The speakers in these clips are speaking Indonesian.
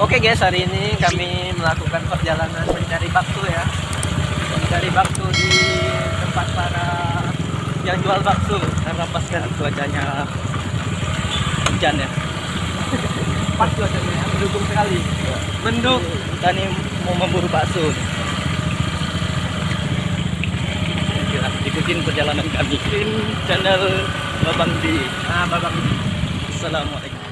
Oke guys, hari ini kami melakukan perjalanan mencari bakso ya. Mencari bakso di tempat para yang jual bakso. Karena pas kan cuacanya hujan ya. Pas cuacanya ya, mendukung sekali. Mendung, kita nih mau memburu bakso. Ikutin perjalanan kami. Ikutin channel Babang D. Babang D. Assalamualaikum.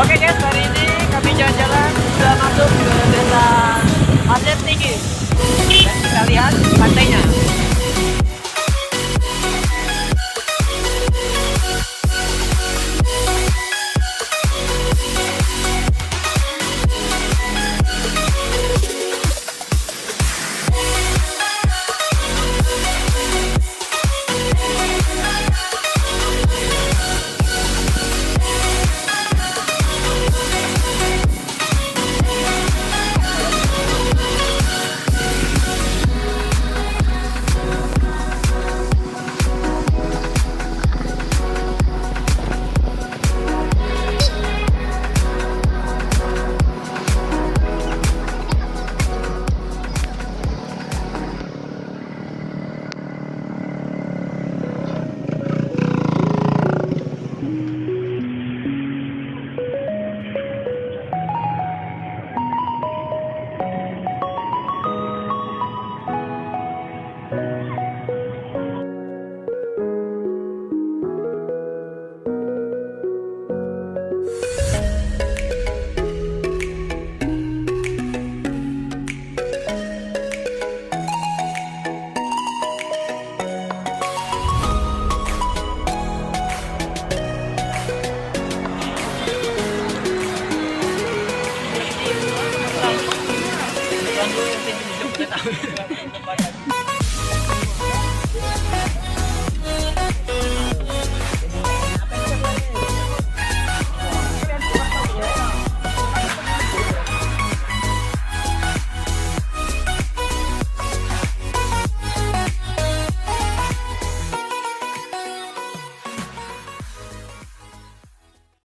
Oke guys, hari ini kami jalan-jalan sudah masuk ke desa Pasir Tinggi dan kita lihat pantainya. Yang